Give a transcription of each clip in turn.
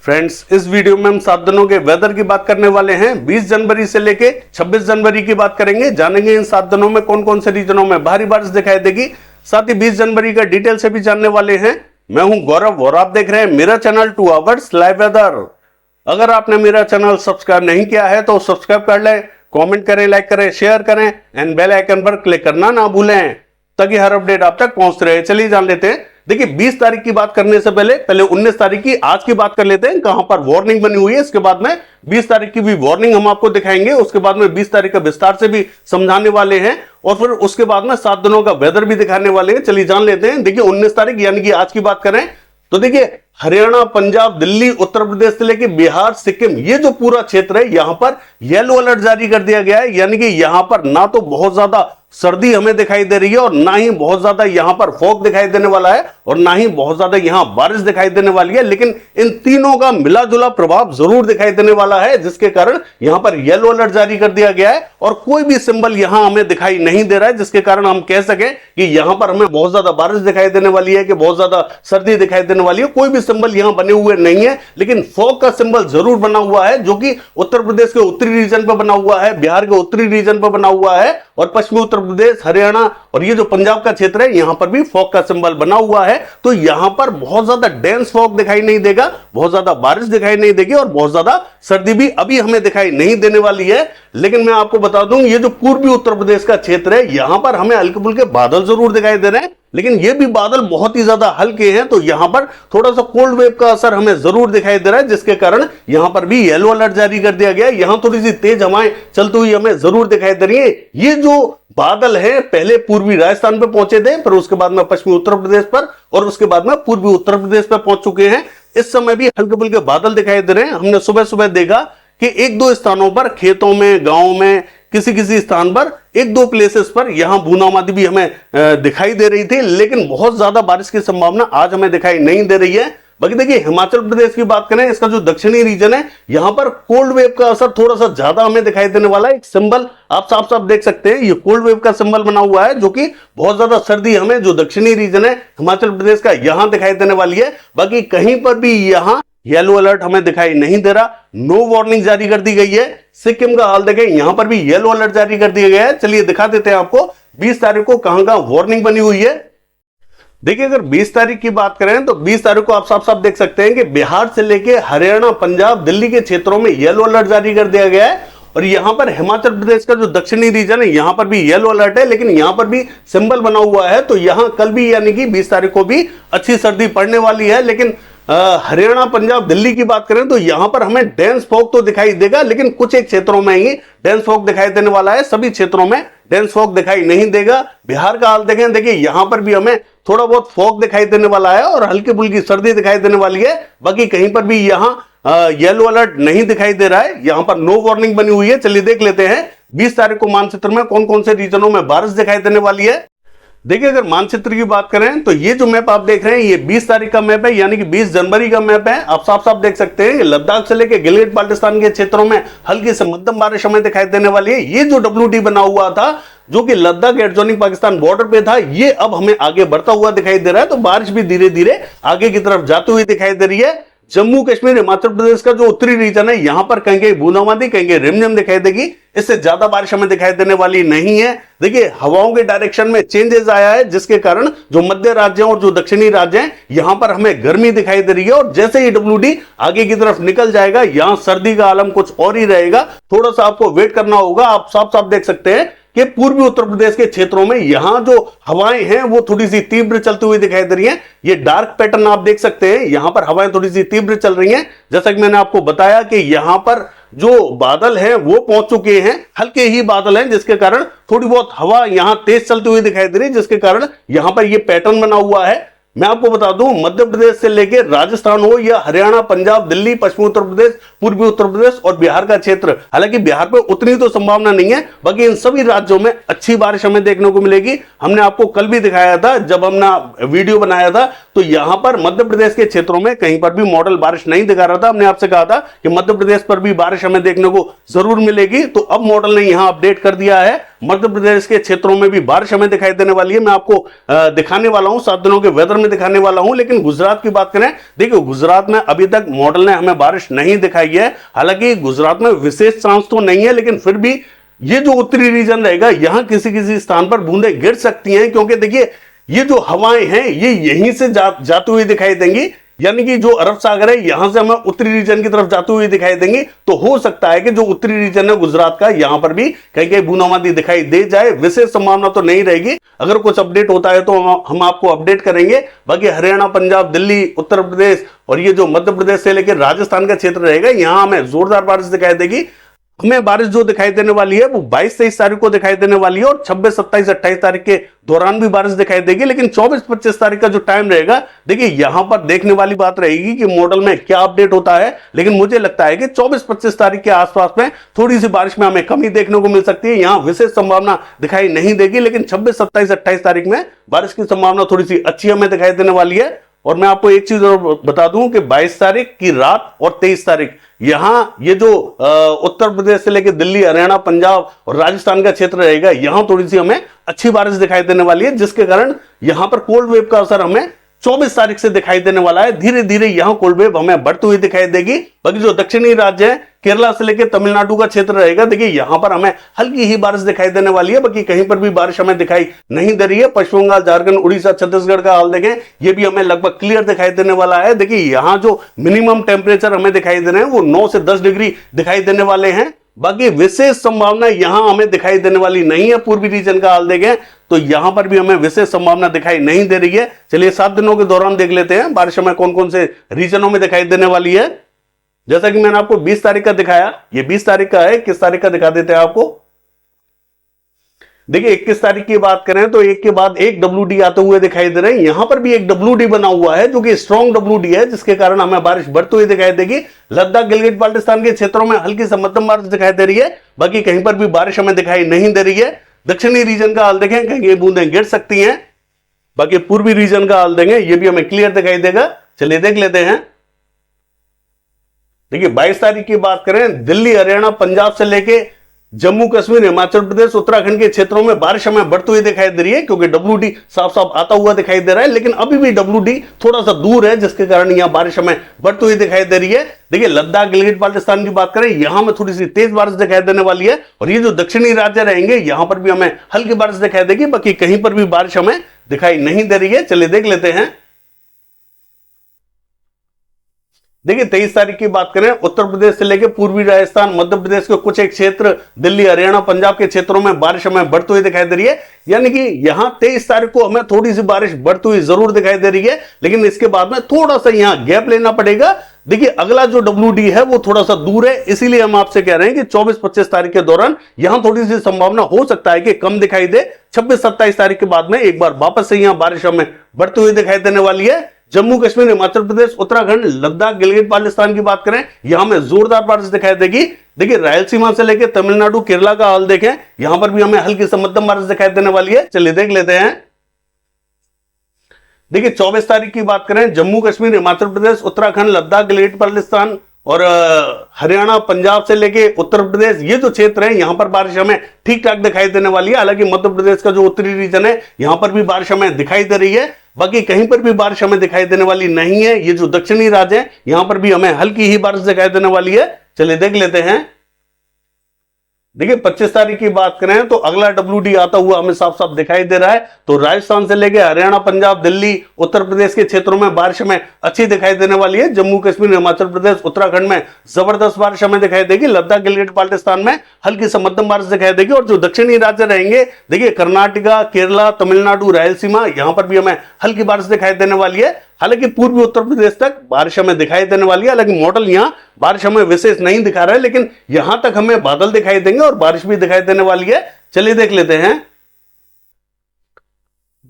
Friends, इस video में हम 7 दिनों के वेदर की बात करने वाले हैं। 20 जनवरी से लेके 26 जनवरी की बात करेंगे। जानेंगे इन 7 दिनों में कौन कौन से रीजनों में भारी बारिश दिखाई देगी। साथ ही 20 जनवरी का डिटेल से भी जानने वाले हैं। मैं हूं गौरव और आप देख रहे हैं मेरा चैनल 2 आवर्स लाइव वेदर। अगर आपने मेरा चैनल सब्सक्राइब नहीं किया है तो सब्सक्राइब कर लें, कमेंट करें, लाइक करें, शेयर करें एंड बेल आइकन पर क्लिक करना ना भूलें ताकि हर अपडेट आप तक पहुंच रहे। चलिए जान लेते हैं। देखिए, 20 तारीख की बात करने से पहले 19 तारीख की आज की बात कर लेते हैं, कहां पर वार्निंग बनी हुई है। इसके बाद में 20 तारीख की भी वार्निंग हम आपको दिखाएंगे। उसके बाद में 20 तारीख का विस्तार से भी समझाने वाले हैं और फिर उसके बाद में 7 दिनों का वेदर भी दिखाने वाले हैं। चलिए जान लेते हैं। देखिए, 19 तारीख यानी कि आज की बात करें तो देखिए, हरियाणा, पंजाब, दिल्ली, उत्तर प्रदेश से लेकर बिहार, सिक्किम, ये जो पूरा क्षेत्र है यहां पर येलो अलर्ट जारी कर दिया गया है। यानी कि यहां पर ना तो बहुत ज्यादा सर्दी हमें दिखाई दे रही है और ना ही बहुत ज्यादा यहां पर फॉग दिखाई देने वाला है और ना ही बहुत ज्यादा यहां बारिश दिखाई देने वाली है। लेकिन इन तीनों का मिला जुला प्रभाव जरूर दिखाई देने वाला है, जिसके कारण यहां पर येलो अलर्ट जारी कर दिया गया है और कोई भी सिंबल यहां हमें दिखाई नहीं दे रहा है जिसके कारण हम कह सके कि यहां पर हमें बहुत ज्यादा बारिश दिखाई देने वाली है कि बहुत ज्यादा सर्दी दिखाई देने वाली है। कोई भी सिंबल यहां बने हुए नहीं है, लेकिन फॉग का सिंबल जरूर बना हुआ है जो कि उत्तर प्रदेश के उत्तरी रीजन पर बना हुआ है, बिहार के उत्तरी रीजन पर बना हुआ है और पश्चिमी उत्तर प्रदेश, हरियाणा और ये जो पंजाब का क्षेत्र है यहां पर भी फॉग का सिंबल बना हुआ है। तो यहां पर बहुत ज्यादा डेंस फॉग दिखाई नहीं देगा, बहुत ज्यादा बारिश दिखाई नहीं देगी और बहुत ज्यादा सर्दी भी अभी हमें दिखाई नहीं देने वाली है। लेकिन मैं आपको बता दूं, ये जो पूर्वी उत्तर प्रदेश का क्षेत्र है यहां पर हमें हल्के फुल्के बादल जरूर दिखाई दे रहे हैं, लेकिन ये भी बादल बहुत ही ज्यादा हल्के हैं। तो यहां पर थोड़ा सा कोल्ड वेव का असर हमें जरूर दिखाई दे रहा है, जिसके कारण यहां पर भी येलो अलर्ट जारी कर दिया गया है। यहां थोड़ी सी तेज हवाएं चलती हुई हमें जरूर दिखाई दे रही है। ये जो बादल है पहले पूर्वी राजस्थान पे पहुंचे थे, फिर उसके बाद में पश्चिमी उत्तर प्रदेश पर और उसके बाद में पूर्वी उत्तर प्रदेश पर पहुंच चुके हैं। इस समय भी हल्के फुल्के बादल दिखाई दे रहे हैं। हमने सुबह सुबह देखा कि 1-2 स्थानों पर, खेतों में, गांव में, किसी किसी स्थान पर, 1-2 प्लेसेस पर यहां बूंदाबांदी भी हमें दिखाई दे रही थी, लेकिन बहुत ज्यादा बारिश की संभावना आज हमें दिखाई नहीं दे रही है। बाकी देखिए, हिमाचल प्रदेश की बात करें, इसका जो दक्षिणी रीजन है यहां पर कोल्ड वेव का असर थोड़ा सा ज्यादा हमें दिखाई देने वाला है। एक सिंबल आप साफ साफ देख सकते हैं, ये कोल्ड वेव का सिंबल बना हुआ है जो कि बहुत ज्यादा सर्दी हमें जो दक्षिणी रीजन है हिमाचल प्रदेश का यहां दिखाई देने वाली है। बाकी कहीं पर भी यहां येलो अलर्ट हमें दिखाई नहीं दे रहा, नो वार्निंग जारी कर दी गई है। सिक्किम का हाल देखें, यहां पर भी येलो अलर्ट जारी कर दिया गया है। चलिए दिखा देते हैं आपको 20 तारीख को कहां कहां वार्निंग बनी हुई है। देखिए, अगर 20 तारीख की बात करें तो 20 तारीख को आप साफ साफ देख सकते हैं कि बिहार से लेके हरियाणा, पंजाब, दिल्ली के क्षेत्रों में येलो अलर्ट जारी कर दिया गया है और यहां पर हिमाचल प्रदेश का जो दक्षिणी रीजन है यहां पर भी येलो अलर्ट है, लेकिन यहां पर भी सिंबल बना हुआ है। तो यहां कल भी यानी कि 20 तारीख को भी अच्छी सर्दी पड़ने वाली है। लेकिन हरियाणा, पंजाब, दिल्ली की बात करें तो यहां पर हमें डेंस फॉग तो दिखाई देगा, लेकिन कुछ एक क्षेत्रों में ही डेंस फॉग दिखाई देने वाला है। सभी क्षेत्रों में डेंस फॉग दिखाई नहीं देगा। बिहार का हाल देखें, देखिए यहां पर भी हमें थोड़ा बहुत फॉग दिखाई देने वाला है और हल्की फुल्की सर्दी दिखाई देने वाली है। बाकी कहीं पर भी यहां येलो अलर्ट नहीं दिखाई दे रहा है, यहां पर नो वार्निंग बनी हुई है। चलिए देख लेते हैं 20 तारीख को मानचित्र में कौन कौन से रीजनों में बारिश दिखाई देने वाली है। देखिए, अगर मानचित्र की बात करें तो ये जो मैप आप देख रहे हैं ये 20 तारीख का मैप है, यानी कि 20 जनवरी का मैप है। आप साफ साफ देख सकते हैं लद्दाख से लेकर गिलगित बाल्टिस्तान के क्षेत्रों में हल्की से मध्यम बारिश हमें दिखाई देने वाली है। ये जो WD बना हुआ था जो कि लद्दाख एडजॉइनिंग पाकिस्तान बॉर्डर पे था, ये अब हमें आगे बढ़ता हुआ दिखाई दे रहा है। तो बारिश भी धीरे धीरे आगे की तरफ जाती हुई दिखाई दे रही है। जम्मू कश्मीर, हिमाचल प्रदेश का जो उत्तरी रीजन है यहां पर कहीं बूंदाबांदी, कहीं रिमझिम दिखाई देगी। इससे ज्यादा बारिश हमें दिखाई देने वाली नहीं है। देखिए, हवाओं के डायरेक्शन में चेंजेस आया है, जिसके कारण जो मध्य राज्य और जो दक्षिणी राज्य हैं यहां पर हमें गर्मी दिखाई दे रही है और जैसे ही WD आगे की तरफ निकल जाएगा यहां सर्दी का आलम कुछ और ही रहेगा। थोड़ा सा आपको वेट करना होगा। आप साफ साफ देख सकते हैं कि पूर्वी उत्तर प्रदेश के क्षेत्रों में यहां जो हवाएं हैं वो थोड़ी सी तीव्र चलती हुई दिखाई दे रही हैं। ये डार्क पैटर्न आप देख सकते हैं, यहां पर हवाएं थोड़ी सी तीव्र चल रही हैं। जैसा कि मैंने आपको बताया कि यहां पर जो बादल हैं वो पहुंच चुके हैं, हल्के ही बादल हैं, जिसके कारण थोड़ी बहुत हवा यहां तेज चलती हुई दिखाई दे रही है, जिसके कारण यहां पर ये पैटर्न बना हुआ है। मैं आपको बता दूं, मध्य प्रदेश से लेकर राजस्थान हो या हरियाणा, पंजाब, दिल्ली, पश्चिमी उत्तर प्रदेश, पूर्वी उत्तर प्रदेश और बिहार का क्षेत्र, हालांकि बिहार पे उतनी तो संभावना नहीं है, बाकी इन सभी राज्यों में अच्छी बारिश हमें देखने को मिलेगी। हमने आपको कल भी दिखाया था जब हमने वीडियो बनाया था, तो यहां पर मध्य प्रदेश के क्षेत्रों में कहीं पर भी मॉडल बारिश नहीं दिखा रहा था। हमने आपसे कहा था कि मध्य प्रदेश पर भी बारिश हमें देखने को जरूर मिलेगी, तो अब मॉडल ने यहां अपडेट कर दिया है। मध्य प्रदेश के क्षेत्रों में भी बारिश हमें दिखाई देने वाली है। मैं आपको दिखाने वाला हूं, 7 दिनों के वेदर में दिखाने वाला हूं। लेकिन गुजरात की बात करें, देखिए गुजरात में अभी तक मॉडल ने हमें बारिश नहीं दिखाई है। हालांकि गुजरात में विशेष चांस तो नहीं है, लेकिन फिर भी ये जो उत्तरी रीजन रहेगा, यहां किसी किसी स्थान पर बूंदें गिर सकती हैं, क्योंकि देखिए ये जो हवाएं हैं ये यहीं से जाती हुई दिखाई देंगी, यानी कि जो अरब सागर है यहां से हमें उत्तरी रीजन की तरफ जाते हुए दिखाई देंगी। तो हो सकता है कि जो उत्तरी रीजन है गुजरात का, यहां पर भी कहीं कहीं बूंदाबांदी दिखाई दे जाए। विशेष संभावना तो नहीं रहेगी, अगर कुछ अपडेट होता है तो हम आपको अपडेट करेंगे। बाकी हरियाणा, पंजाब, दिल्ली, उत्तर प्रदेश और ये जो मध्य प्रदेश से लेकर राजस्थान का क्षेत्र रहेगा, यहां हमें जोरदार बारिश दिखाई देगी। हमें बारिश जो दिखाई देने वाली है वो 22-23 तारीख को दिखाई देने वाली है, और 26, 27, 28 तारीख के दौरान भी बारिश दिखाई देगी। लेकिन 24-25 तारीख का जो टाइम रहेगा, देखिए यहां पर देखने वाली बात रहेगी कि मॉडल में क्या अपडेट होता है। लेकिन मुझे लगता है कि 24-25 तारीख के आसपास में थोड़ी सी बारिश में हमें कमी देखने को मिल सकती है। यहां विशेष संभावना दिखाई नहीं देगी, लेकिन 26, 27, 28 तारीख में बारिश की संभावना थोड़ी सी अच्छी हमें दिखाई देने वाली है। और मैं आपको एक चीज और बता दूं कि 22 तारीख की रात और 23 तारीख यहां ये जो उत्तर प्रदेश से लेकर दिल्ली, हरियाणा, पंजाब और राजस्थान का क्षेत्र रहेगा, यहां थोड़ी सी हमें अच्छी बारिश दिखाई देने वाली है, जिसके कारण यहां पर कोल्ड वेव का असर हमें 24 तारीख से दिखाई देने वाला है। धीरे धीरे यहां कोल्ड वेव हमें बढ़ती हुई दिखाई देगी। बाकी जो दक्षिणी राज्य है, केरला से लेकर तमिलनाडु का क्षेत्र रहेगा, देखिए यहां पर हमें हल्की ही बारिश दिखाई देने वाली है। बाकी कहीं पर भी बारिश हमें दिखाई नहीं दे रही है। पश्चिम बंगाल, झारखंड, उड़ीसा, छत्तीसगढ़ का हाल देखें, ये भी हमें लगभग क्लियर दिखाई देने वाला है। देखिए यहां जो मिनिमम टेम्परेचर हमें दिखाई दे रहे हैं वो 9 से 10 डिग्री दिखाई देने वाले हैं। बाकी विशेष संभावना यहां हमें दिखाई देने वाली नहीं है। पूर्वी रीजन का हाल देखें तो यहां पर भी हमें विशेष संभावना दिखाई नहीं दे रही है। चलिए 7 दिनों के दौरान देख लेते हैं बारिश हमें कौन कौन से रीजनों में दिखाई देने वाली है। जैसा कि मैंने आपको 20 तारीख का दिखाया, ये 20 तारीख का है। किस तारीख का दिखा देते हैं आपको, देखिए 21 तारीख की बात करें तो एक के बाद एक WD आते हुए दिखाई दे रहे हैं। यहां पर भी एक WD बना हुआ है जो कि स्ट्रॉन्ग WD है, जिसके कारण हमें बारिश बढ़ती हुई दिखाई देगी। लद्दाख, गिलगित बाल्टिस्तान के क्षेत्रों में हल्की से मध्यम बारिश दिखाई दे रही है। बाकी कहीं पर भी बारिश हमें दिखाई नहीं दे रही है। दक्षिणी रीजन का हाल देखें, कहीं ये बूंदें गिर सकती हैं। बाकी पूर्वी रीजन का हाल देंगे, ये भी हमें क्लियर दिखाई देगा। चलिए देख लेते हैं। देखिए 22 तारीख की बात करें, दिल्ली, हरियाणा, पंजाब से लेके जम्मू कश्मीर, हिमाचल प्रदेश, उत्तराखंड के क्षेत्रों में बारिश हमें बढ़ती हुई दिखाई दे रही है, क्योंकि WD साफ साफ आता हुआ दिखाई दे रहा है। लेकिन अभी भी WD थोड़ा सा दूर है, जिसके कारण यहां बारिश हमें बढ़ती हुई दिखाई दे रही है। देखिए लद्दाख, गिलगित बाल्टिस्तान की बात करें, यहां में थोड़ी सी तेज बारिश दिखाई देने वाली है। और ये जो दक्षिणी राज्य रहेंगे, यहां पर भी हमें हल्की बारिश दिखाई देगी। बाकी कहीं पर भी बारिश हमें दिखाई नहीं दे रही है। चलिए देख लेते हैं। देखिए 23 तारीख की बात करें, उत्तर प्रदेश से लेकर पूर्वी राजस्थान, मध्य प्रदेश के कुछ एक क्षेत्र, दिल्ली, हरियाणा, पंजाब के क्षेत्रों में बारिश हमें बढ़ती हुई दिखाई दे रही है। यानी कि यहां 23 तारीख को हमें थोड़ी सी बारिश बढ़ती हुई जरूर दिखाई दे रही है, लेकिन इसके बाद में थोड़ा सा यहां गैप लेना पड़ेगा। देखिए अगला जो WD है वो थोड़ा सा दूर है, इसीलिए हम आपसे कह रहे हैं कि 24-25 तारीख के दौरान यहां थोड़ी सी संभावना हो सकता है कि कम दिखाई दे। 26-27 तारीख के बाद में एक बार वापस से यहां बारिश हमें बढ़ती हुई दिखाई देने वाली है। जम्मू कश्मीर, हिमाचल प्रदेश, उत्तराखंड, लद्दाख, गिलगित बाल्टिस्तान की बात करें, यहां में जोरदार बारिश दिखाई देगी। देखिए रायलसीमा से लेकर तमिलनाडु, केरला का हाल देखें, यहां पर भी हमें हल्की से मध्यम बारिश दिखाई देने वाली है। चलिए देख लेते हैं। देखिए 24 तारीख की बात करें, जम्मू कश्मीर, हिमाचल प्रदेश, उत्तराखंड, लद्दाख, गिलगित बाल्टिस्तान और हरियाणा, पंजाब से लेके उत्तर प्रदेश, ये जो क्षेत्र है यहां पर बारिश हमें ठीक ठाक दिखाई देने वाली है। हालांकि मध्य प्रदेश का जो उत्तरी रीजन है, यहां पर भी बारिश हमें दिखाई दे रही है। बाकी कहीं पर भी बारिश हमें दिखाई देने वाली नहीं है। ये जो दक्षिणी राज्य है, यहां पर भी हमें हल्की ही बारिश दिखाई देने वाली है। चलिए देख लेते हैं। देखिए 25 तारीख की बात करें तो अगला WD आता हुआ हमें साफ साफ दिखाई दे रहा है। तो राजस्थान से लेकर हरियाणा, पंजाब, दिल्ली, उत्तर प्रदेश के क्षेत्रों में बारिश हमें अच्छी दिखाई देने वाली है। जम्मू कश्मीर, हिमाचल प्रदेश, उत्तराखंड में जबरदस्त बारिश हमें दिखाई देगी। लद्दाख, गिलगित बाल्टिस्तान में हल्की से मध्यम बारिश दिखाई देगी। और जो दक्षिणी राज्य रहेंगे, देखिए कर्नाटका, केरला, तमिलनाडु, रायलसीमा, यहां पर भी हमें हल्की बारिश दिखाई देने वाली है। हालांकि पूर्वी उत्तर प्रदेश तक बारिश हमें दिखाई देने वाली है। हालांकि मॉडल यहां बारिश हमें विशेष नहीं दिखा रहा है, लेकिन यहां तक हमें बादल दिखाई देंगे और बारिश भी दिखाई देने वाली है। चलिए देख लेते हैं।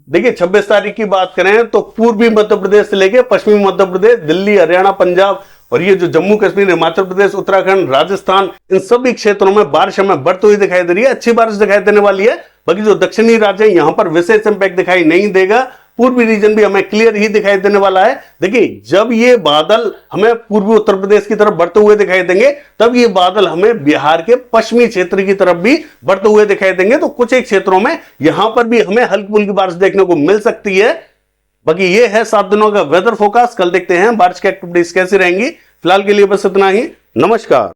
देखिए 26 तारीख की बात करें तो पूर्वी मध्य प्रदेश से लेकर पश्चिमी मध्य प्रदेश, दिल्ली, हरियाणा, पंजाब और ये जो जम्मू कश्मीर, हिमाचल प्रदेश, उत्तराखंड, राजस्थान, इन सभी क्षेत्रों में बारिश हमें बढ़ती हुई दिखाई दे रही है। अच्छी बारिश दिखाई देने वाली है। बाकी जो दक्षिणी राज्य है, यहां पर विशेष इंपैक्ट दिखाई नहीं देगा। पूर्वी रीजन भी हमें क्लियर ही दिखाई देने वाला है। देखिए जब ये बादल हमें पूर्वी उत्तर प्रदेश की तरफ बढ़ते हुए दिखाई देंगे, तब ये बादल हमें बिहार के पश्चिमी क्षेत्र की तरफ भी बढ़ते हुए दिखाई देंगे। तो कुछ एक क्षेत्रों में यहां पर भी हमें हल्की फुल्की बारिश देखने को मिल सकती है। बाकी ये है 7 दिनों का वेदर फोरकास्ट। कल देखते हैं बारिश की एक्टिविटीज कैसी रहेंगी। फिलहाल के लिए बस इतना ही। नमस्कार।